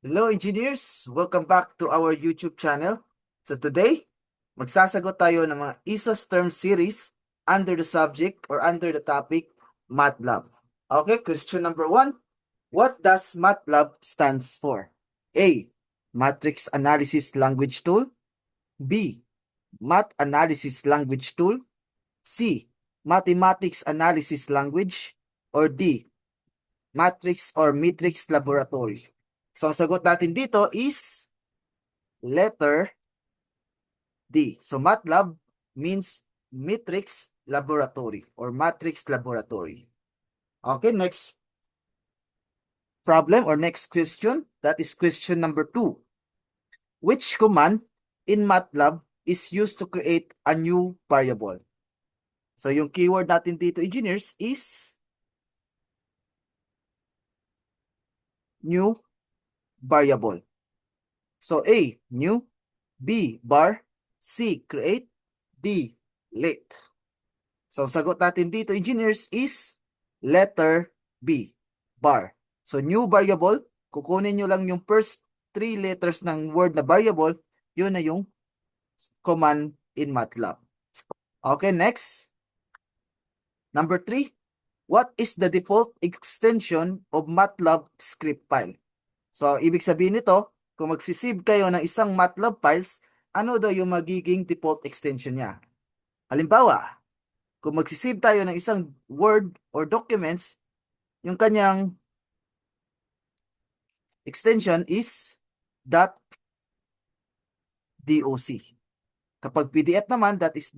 Hello engineers! Welcome back to our YouTube channel. So today, magsasagot tayo ng mga ISA's term series under the subject or under the topic MATLAB. Okay, question number 1. What does MATLAB stands for? A. Matrix Analysis Language Tool. B. Math Analysis Language Tool. C. Mathematics Analysis Language. Or D. Matrix or Matrix Laboratory. So, ang sagot natin dito is letter D. So, MATLAB means Matrix Laboratory or Matrix Laboratory. Okay, next problem or next question. That is question number 2. Which command in MATLAB is used to create a new variable? So, yung keyword natin dito, engineers, is new variable. So, A, new. B, bar. C, create. D, late. So, sagot natin dito, engineers, is letter B, bar. So, new variable, kukunin nyo lang yung first 3 letters ng word na variable, yun na yung command in MATLAB. Okay, next. Number 3, what is the default extension of MATLAB script file? So, ibig sabihin nito, kung magsisave kayo ng isang MATLAB files, ano daw yung magiging default extension niya? Halimbawa, kung magsisave tayo ng isang Word or documents, yung kanyang extension is .doc. Kapag PDF naman, that is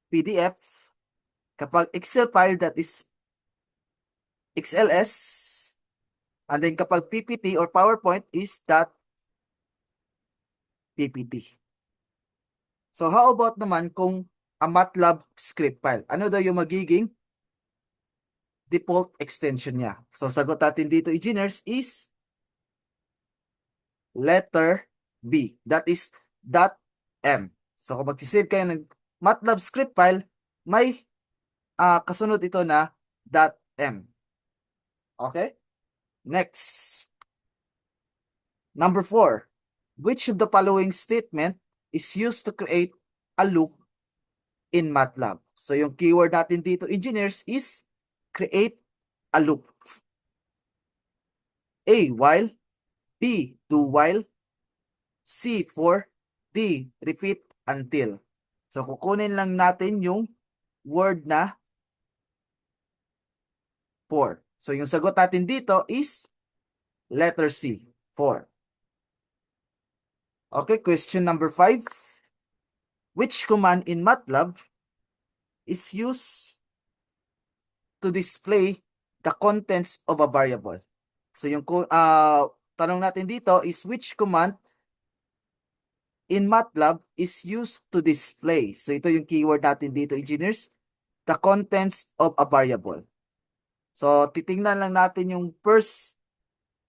.pdf. Kapag Excel file, that is XLS. And then kapag PPT or PowerPoint is .ppt. So how about naman kung a MATLAB script file? Ano daw yung magiging default extension niya? So sagot natin dito, engineers, is letter B. That is .m. So kung magsisave kayo ng MATLAB script file, may kasunod ito na .m. Okay? Next. Number 4. Which of the following statement is used to create a loop in MATLAB? So yung keyword natin dito, engineers, is create a loop. A, while. B, do while. C, for. D, repeat until. So kukunin lang natin yung word na for. So yung sagot natin dito is letter C, for. Okay, question number 5. Which command in MATLAB is used to display the contents of a variable? So yung tanong natin dito is which command in MATLAB is used to display. So ito yung keyword natin dito, engineers, the contents of a variable. So titingnan lang natin yung first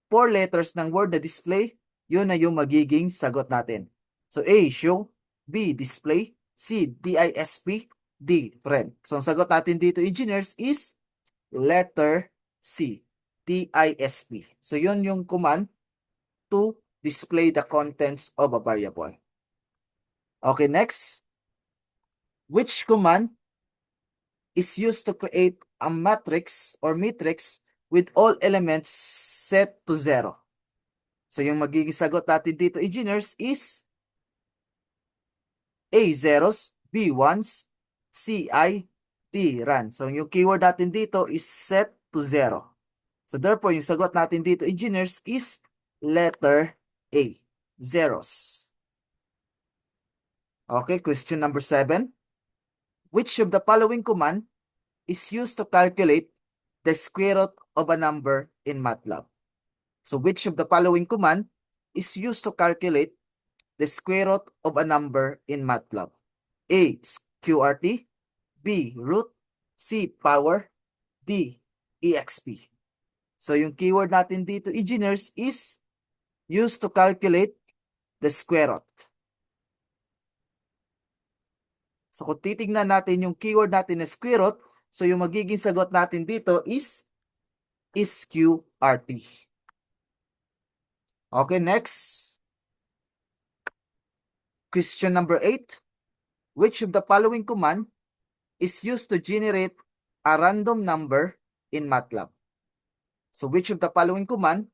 4 letters ng word na display, yun na yung magiging sagot natin. So A, show. B, display. C, DISP. D, print. So ang sagot natin dito, engineers, is letter C, DISP. So yun yung command to display the contents of a variable. Okay, next. Which command is used to create a matrix or matrix with all elements set to 0? So yung magiging sagot natin dito, engineers, is A, zeros. B, ones. C, I. D, run. So yung keyword natin dito is set to 0. So therefore, yung sagot natin dito, engineers, is letter A, zeros. Okay, question number 7. Which of the following command is used to calculate the square root of a number in MATLAB? So which of the following command is used to calculate the square root of a number in MATLAB? A, QRT. B, root. C, power. D, EXP. So yung keyword natin dito, engineers, is used to calculate the square root. So kung titignan natin yung keyword natin na square root, so yung magiging sagot natin dito is is QRT. Okay, next. Question number 8. Which of the following command is used to generate a random number in MATLAB? So which of the following command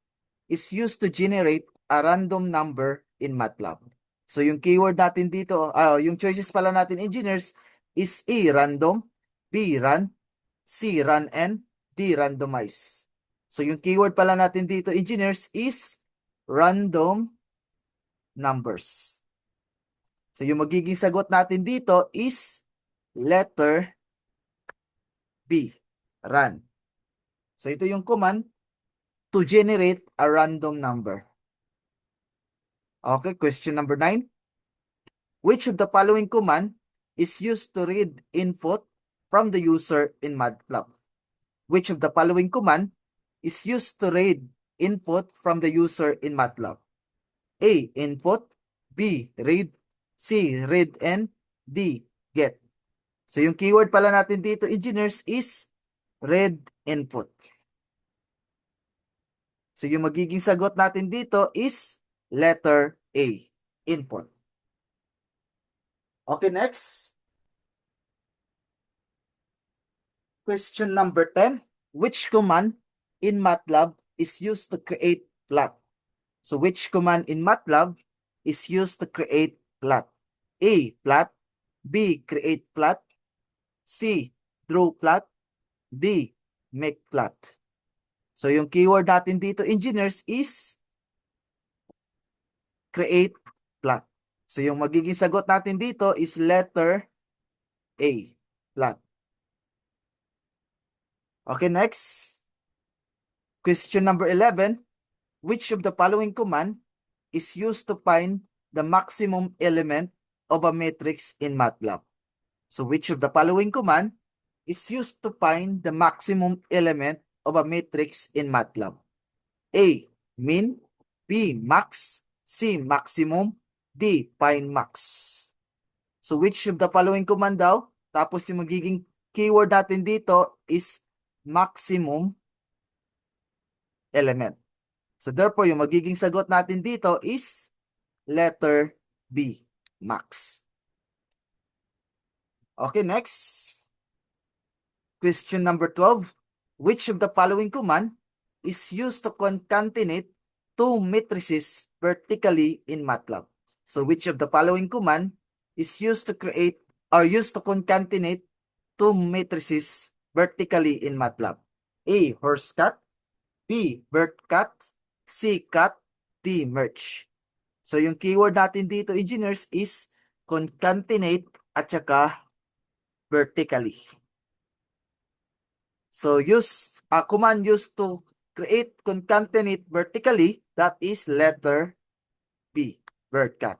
is used to generate a random number in MATLAB? So yung keyword natin dito, yung choices pala natin engineers is A, random, B, run, C, run and D, randomize. So yung keyword pala natin dito engineers is random numbers. So yung magiging sagot natin dito is letter B, run. So ito yung command to generate a random number. Okay, question number 9. Which of the following command is used to read input from the user in MATLAB? Which of the following command is used to read input from the user in MATLAB? A, input, B, read, C, read and D, get. So yung keyword pala natin dito, engineers, is read input. So yung magiging sagot natin dito is letter A, input. Okay, next. Question number 10. Which command in MATLAB is used to create plot? So which command in MATLAB is used to create plot? A, plot, B, create plot, C, draw plot, D, make plot. So yung keyword natin dito, engineers, is create plot. So yung magiging sagot natin dito is letter A, plot. Okay, next. Question number 11. Which of the following command is used to find the maximum element of a matrix in MATLAB? So which of the following command is used to find the maximum element of a matrix in MATLAB? A, min, B, max, C, maximum, D, find max. So which of the following command daw? Tapos yung magiging keyword natin dito is maximum element. So therefore, yung magiging sagot natin dito is letter B, max. Okay, next. Question number 12. Which of the following command is used to concatenate two matrices vertically in MATLAB? So which of the following command is used to create or used to concatenate two matrices vertically in MATLAB? A, horse cut, B, bird cut, C, cut, D, merge. So yung keyword natin dito, engineers, is concatenate at saka vertically. So use a command used to create concatenate vertically, that is letter B, bird cut.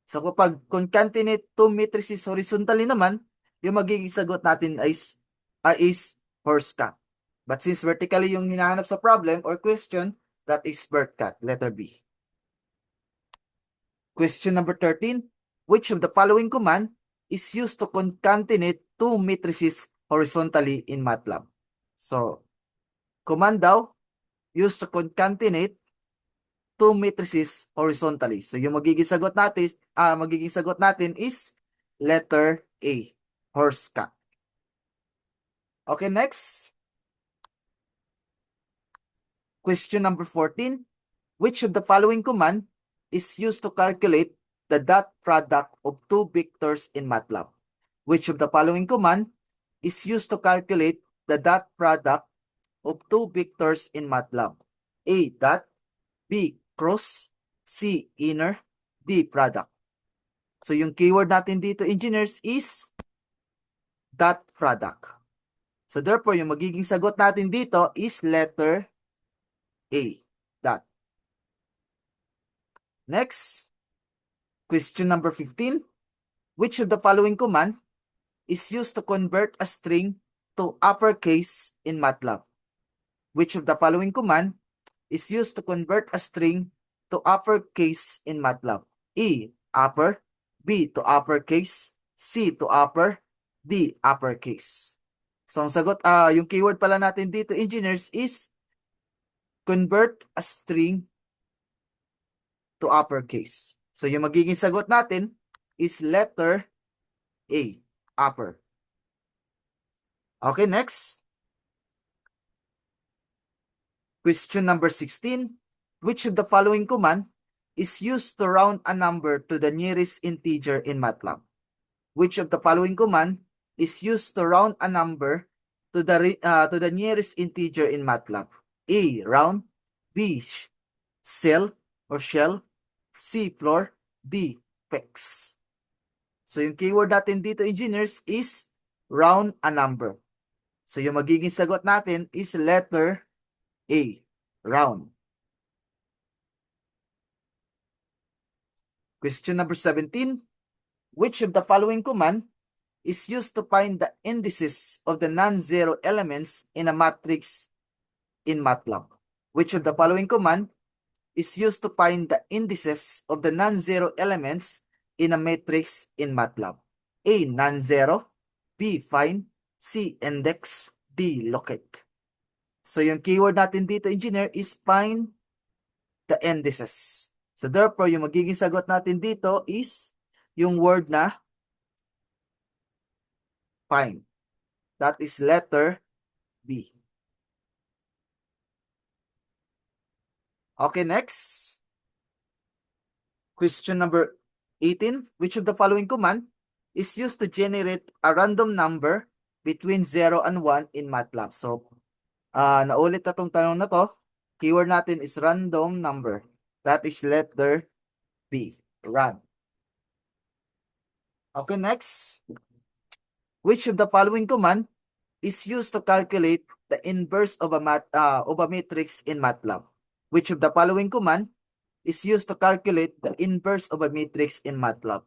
So kapag concatenate two matrices horizontally naman, yung magiging sagot natin is horse cut. But since vertically yung hinahanap sa problem or question, that is bird cut, letter B. Question number 13. Which of the following command is used to concatenate two matrices horizontally in MATLAB? So, command daw used to concatenate two matrices horizontally. So, yung magiging sagot natin is letter A, horse cut. Okay, next. Question number 14. Which of the following command is used to calculate the dot product of two vectors in MATLAB? Which of the following command is used to calculate the dot product of two vectors in MATLAB? A, dot, B, cross, C, inner, D, product. So yung keyword natin dito, engineers, is dot product. So therefore, yung magiging sagot natin dito is letter A, dot. Next, question number 15. Which of the following command is used to convert a string to uppercase in MATLAB? Which of the following command is used to convert a string to uppercase in MATLAB? E, upper, B, to uppercase, C, to upper, D, uppercase. So ang sagot, yung keyword pala natin dito, engineers, is convert a string to uppercase. So yung magiging sagot natin is letter A, upper. Okay, next. Question number 16. Which of the following command is used to round a number to the nearest integer in MATLAB? Which of the following command is used to round a number to the nearest integer in MATLAB? A, round. B, cell or shell. C, floor. D, pex. So yung keyword natin dito, engineers, is round a number. So yung magiging sagot natin is letter A, round. Question number 17. Which of the following command is used to find the indices of the non-zero elements in a matrix in MATLAB? Which of the following command is used to find the indices of the non-zero elements in a matrix in MATLAB? A, non-zero. B, find. C, index. D, locate. So yung keyword natin dito, engineer, is find the indices. So therefore, yung magiging sagot natin dito is yung word na find. That is letter B. Okay, next. Question number 18. Which of the following command is used to generate a random number between 0 and 1 in MATLAB? So, naulit na tong tanong na to. Keyword natin is random number. That is letter B. Run. Okay, next. Which of the following command is used to calculate the inverse of a matrix in MATLAB? Which of the following command is used to calculate the inverse of a matrix in MATLAB?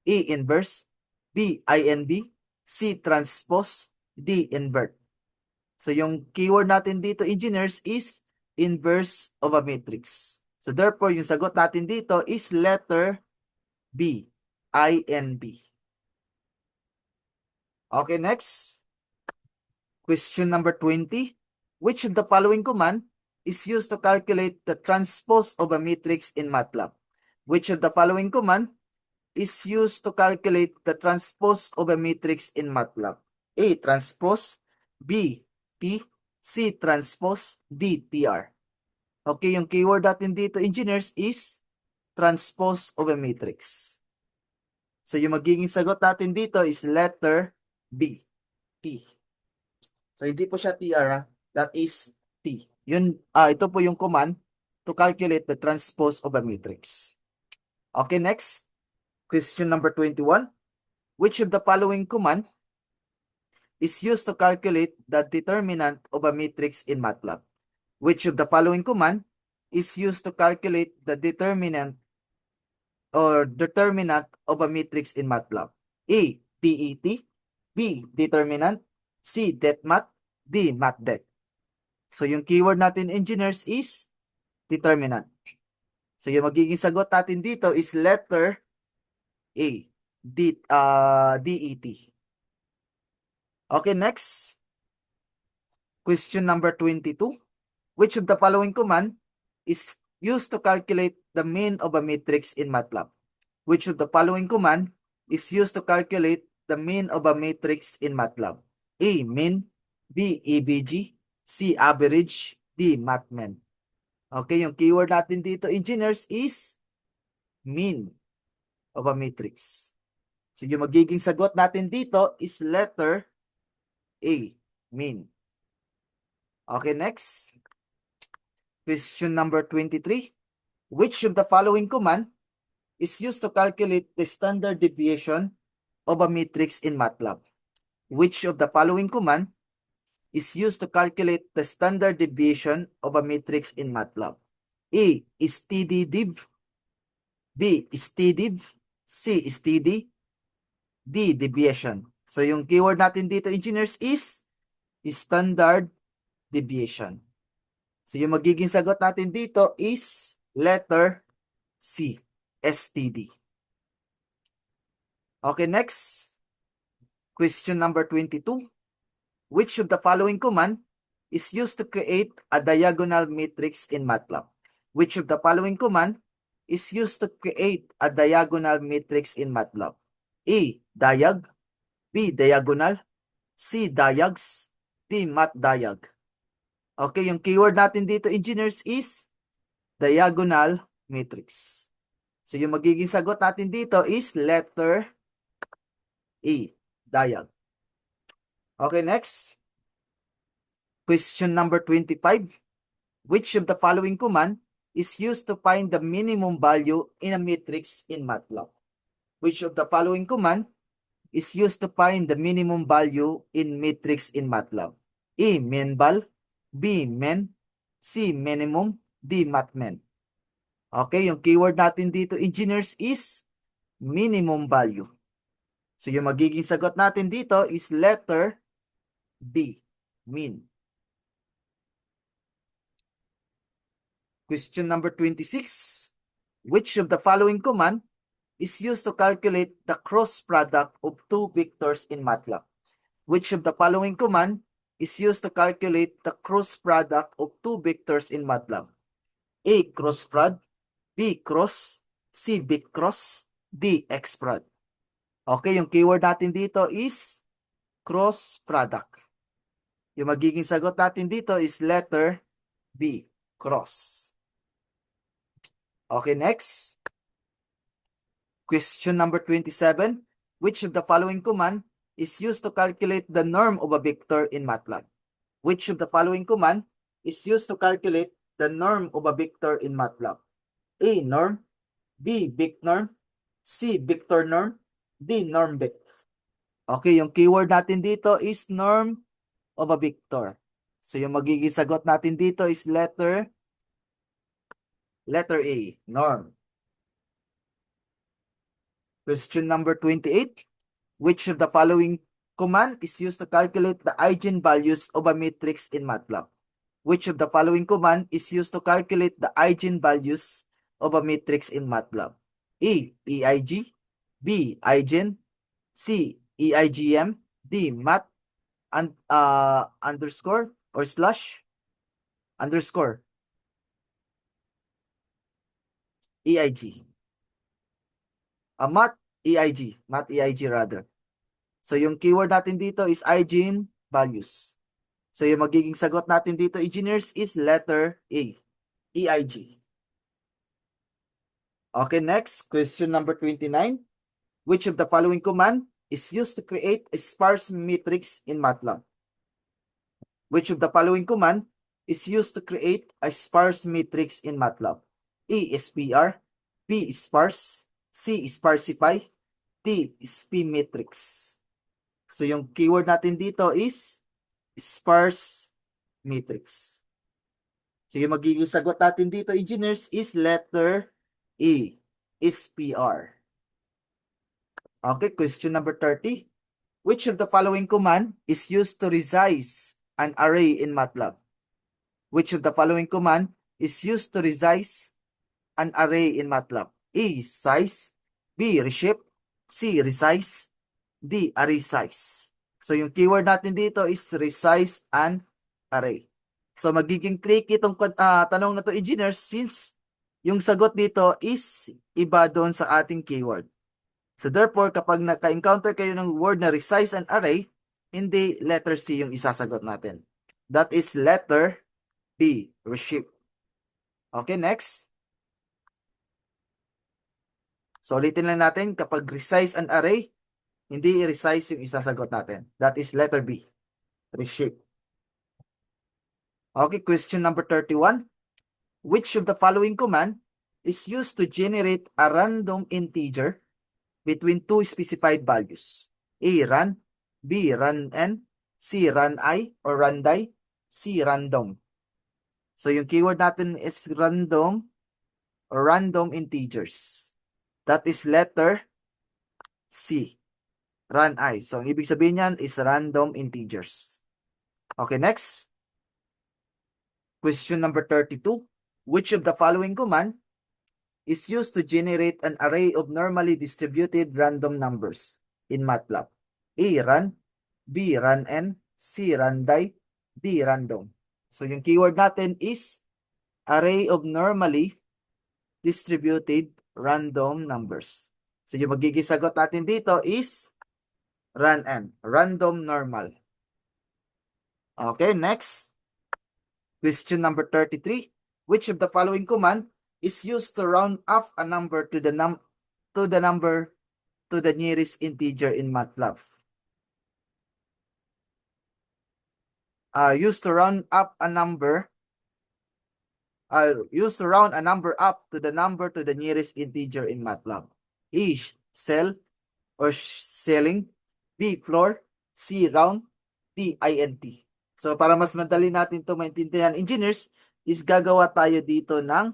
A, inverse. B, INV. C, transpose. D, invert. So yung keyword natin dito, engineers, is inverse of a matrix. So therefore, yung sagot natin dito is letter B, INV. Okay, next. Question number 20. Which of the following command is used to calculate the transpose of a matrix in MATLAB? Which of the following command is used to calculate the transpose of a matrix in MATLAB? A, transpose. B, T. C, transpose. D, TR. Okay, yung keyword natin dito, engineers, is transpose of a matrix. So yung magiging sagot natin dito is letter B, T. So hindi po siya TR, ha? That is T. Ito po yung command to calculate the transpose of a matrix. Okay, next. Question number 21. Which of the following command is used to calculate the determinant of a matrix in MATLAB? Which of the following command is used to calculate the determinant of a matrix in MATLAB? A, DET. B, determinant. C, detmat. D, matdet. So yung keyword natin, engineers, is determinant. So yung magiging sagot natin dito is letter A, DET. Okay, next. Question number 22. Which of the following command is used to calculate the mean of a matrix in MATLAB? Which of the following command is used to calculate the mean of a matrix in MATLAB? A, mean. B, AVG. C, average. D, matmen. Okay, yung keyword natin dito, engineers, is mean of a matrix. So yung magiging sagot natin dito is letter A, mean. Okay, next. Question number 23. Which of the following command is used to calculate the standard deviation of a matrix in MATLAB? Which of the following command is used to calculate the standard deviation of a matrix in MATLAB? A, stddiv. B, stdiv. C, std. D, deviation. So yung keyword natin dito, engineers, is standard deviation. So yung magiging sagot natin dito is letter C, STD. Okay, next. Question number 22. Which of the following command is used to create a diagonal matrix in MATLAB? Which of the following command is used to create a diagonal matrix in MATLAB? A. Diag. B. Diagonal. C. Diags. D. MATDiag. Okay, yung keyword natin dito, engineers, is diagonal matrix. So yung magiging sagot natin dito is letter E. Diag. Okay, next. Question number 25. Which of the following command is used to find the minimum value in a matrix in MATLAB? Which of the following command is used to find the minimum value in matrix in MATLAB? A. Minval. B. Min. C. Minimum. D. Matmin. Okay, yung keyword natin dito, engineers, is minimum value. So yung magiging sagot natin dito is letter B. Min. Question number 26. Which of the following command is used to calculate the cross product of two vectors in MATLAB? Which of the following command is used to calculate the cross product of two vectors in MATLAB? A. Cross prod. B. Cross. C. Big cross. D. X prod. Okay, yung keyword natin dito is cross product. Yung magiging sagot natin dito is letter B. Cross. Okay, next. Question number 27. Which of the following command is used to calculate the norm of a vector in MATLAB? Which of the following command is used to calculate the norm of a vector in MATLAB? A. Norm. B. Big norm. C. Vector norm. D. Norm vec. Okay, yung keyword natin dito is norm of a vector. So yung magiging sagot natin dito is letter A. Norm. Question number 28. Which of the following command is used to calculate the eigenvalues of a matrix in MATLAB? Which of the following command is used to calculate the eigenvalues of a matrix in MATLAB? A. EIG. B. Eigen. C. EIGM. D. Mat underscore or slash underscore EIG. Mat EIG. Mat EIG rather. So yung keyword natin dito is eigenvalues. So yung magiging sagot natin dito, engineers, is letter A. EIG. Okay, next. Question number 29. Which of the following command is used to create a sparse matrix in MATLAB? Which of the following command is used to create a sparse matrix in MATLAB? A. SPR. B. Sparse. C. Sparsify. D. SP matrix. So yung keyword natin dito is sparse matrix. So yung magiging sagot natin dito, engineers, is letter E. SPR. Okay, question number 30. Which of the following command is used to resize an array in MATLAB? Which of the following command is used to resize an array in MATLAB? A. Size. B. Reshape. C. Resize. D. Array size. So yung keyword natin dito is resize an array. So magiging tricky itong tanong na to, engineers, since yung sagot dito is iba doon sa ating keyword. So therefore, kapag naka-encounter kayo ng word na resize an array, hindi letter C yung isasagot natin. That is letter B, reshape. Okay, next. So ulitin lang natin, kapag resize an array, hindi i-resize yung isasagot natin. That is letter B, reshape. Okay, question number 31. Which of the following command is used to generate a random integer between two specified values? A. Run. B. Run N. C. Run I or run die. C. Random. So yung keyword natin is random or random integers. That is letter C. Run I. So ang ibig sabihin niyan is random integers. Okay, next. Question number 32. Which of the following command is used to generate an array of normally distributed random numbers in MATLAB? A. Run. B. Run N. C. Run die. D. Random. So yung keyword natin is array of normally distributed random numbers. So yung magiging sagot natin dito is random normal. Okay, next. Question number 33. Which of the following command is used to round up a number to the nearest integer in MATLAB? Used to round a number up to the nearest integer in MATLAB. E. Cell or selling. B. Floor. C. Round. D. INT. So para mas madali natin ito maintindihan, engineers, is gagawa tayo dito ng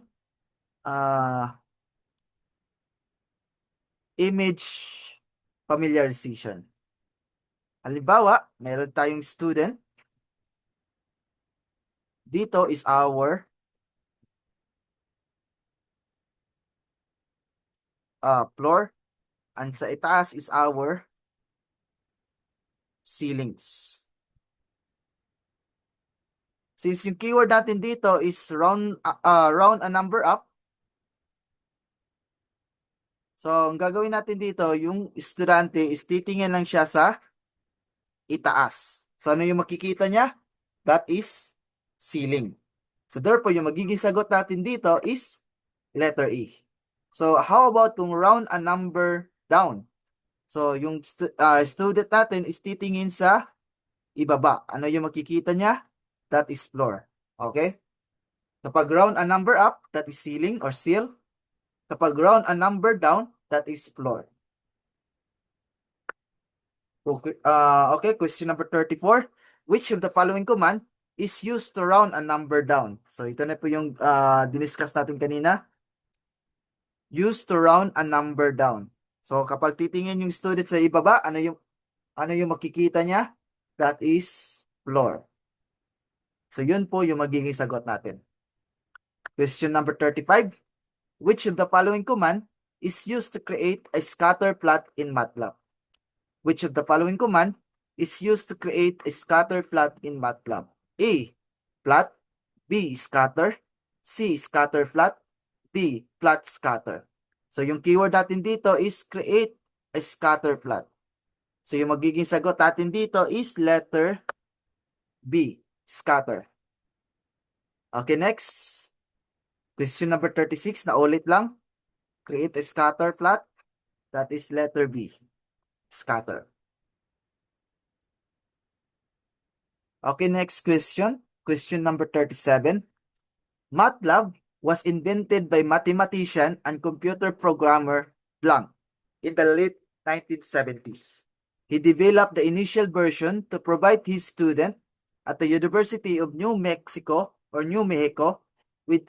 image familiarization. Halimbawa, meron tayong student. Dito is our floor. And sa itaas is our ceilings. Since yung keyword natin dito is round a number up, so ang gagawin natin dito, yung estudyante is titingin lang siya sa itaas. So ano yung makikita niya? That is ceiling. So therefore, yung magiging sagot natin dito is letter E. So how about kung round a number down? So yung student natin is titingin sa ibaba. Ano yung makikita niya? That is floor. Okay? Kapag round a number up, that is ceiling or sill. Kapag round a number down, that is floor. Okay, question number 34. Which of the following command is used to round a number down? So ito na po yung diniscuss natin kanina. Used to round a number down. So kapag titingin yung student sa ibaba, ano yung makikita niya? That is floor. So yun po yung magiging sagot natin. Question number 35. Which of the following command is used to create a scatter plot in MATLAB? Which of the following command is used to create a scatter plot in MATLAB? A. Plot. B. Scatter. C. Scatter plot. D. Plot scatter. So yung keyword natin dito is create a scatter plot. So yung magiging sagot natin dito is letter B. Scatter. Okay, next. Question number 36, na ulit lang. Create a scatter plot. That is letter B. Scatter. Okay, next question. Question number 37. MATLAB was invented by mathematician and computer programmer Blanc in the late 1970s. He developed the initial version to provide his student at the University of New Mexico or New Mexico with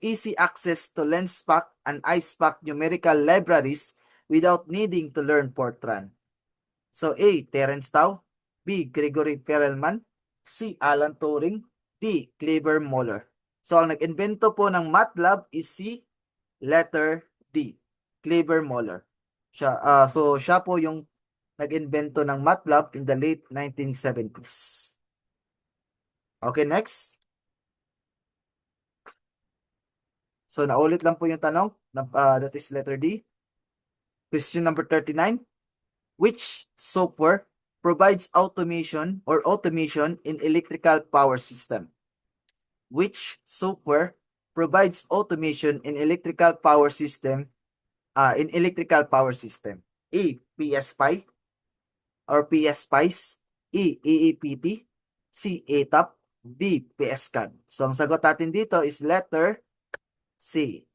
easy access to LensPack and IcePack numerical libraries without needing to learn Fortran. So A. Terence Tao. B. Gregory Perelman. C. Alan Turing. D. Clever Moller. So ang nag-invento po ng MATLAB is si letter D. Clever Moller. So siya po yung nag-invento ng MATLAB in the late 1970s. Okay, next. So naulit lang po yung tanong. That is letter D. Question number 39. Which software provides automation in electrical power system? Which software provides automation in electrical power system? A. PSPi or PSPice. E. EEPT. C. ATAP. D. PSCAD. So ang sagot natin dito is letter C.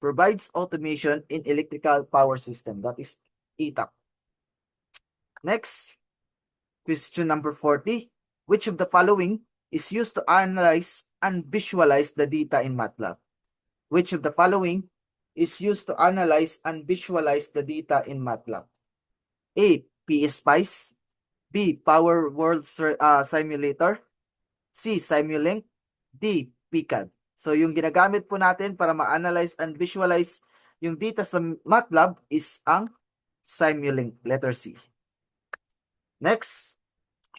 Provides automation in electrical power system. That is ATAP. Next, question number 40. Which of the following is used to analyze and visualize the data in MATLAB? Which of the following is used to analyze and visualize the data in MATLAB? A. PSPice. B. Power World Simulator. C. Simulink. D. PCAD. So yung ginagamit po natin para ma-analyze and visualize yung data sa MATLAB is ang Simulink, letter C. Next,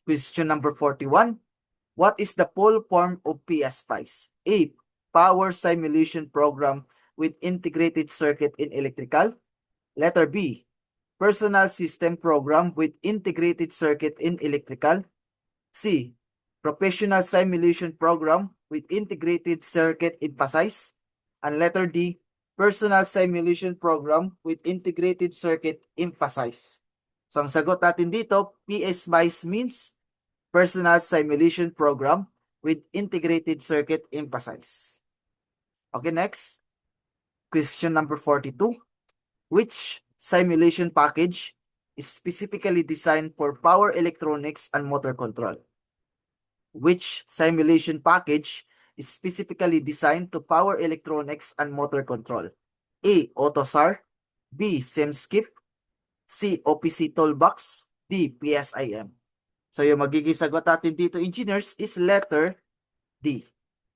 question number 41. What is the full form of PSPICE? A. Power Simulation Program with Integrated Circuit in Electrical. Letter B. Personal System Program with Integrated Circuit in Electrical. C. Professional Simulation Program with Integrated Circuit in PSPICE. And letter D. Personal Simulation Program with Integrated Circuit in PSPICE. So ang sagot natin dito, PSPICE means Personal Simulation Program with Integrated Circuit Emphasize. Okay, next. Question number 42. Which simulation package is specifically designed for power electronics and motor control? Which simulation package is specifically designed to power electronics and motor control? A. AutoSAR. B. SimSkip. C. OPC Toolbox. D. PSIM. So yung magiging sagot natin dito, engineers, is letter D,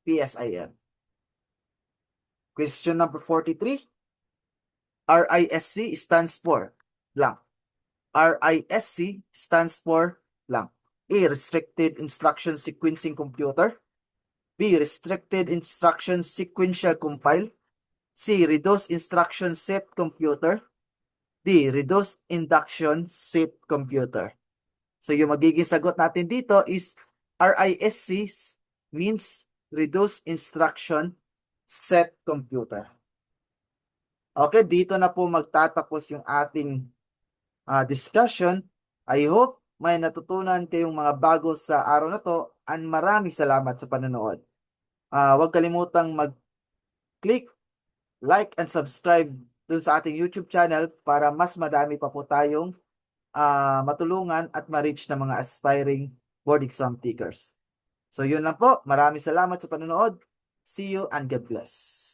PSIM. Question number 43. RISC stands for blank. RISC stands for blank. A. Restricted Instruction Sequencing Computer. B. Restricted Instruction Sequential Compile. C. Reduced Instruction Set Computer. D. Reduced Induction Set Computer. So yung magiging sagot natin dito is RISC means Reduced Instruction Set Computer. Okay, dito na po magtatapos yung ating discussion. I hope may natutunan kayong mga bago sa araw na to and maraming salamat sa panonood. Huwag kalimutang mag-click, like, and subscribe dun sa ating YouTube channel para mas madami pa po tayong matulungan at ma-reach ng mga aspiring board exam takers. So yun lang po. Maraming salamat sa panonood. See you and God bless.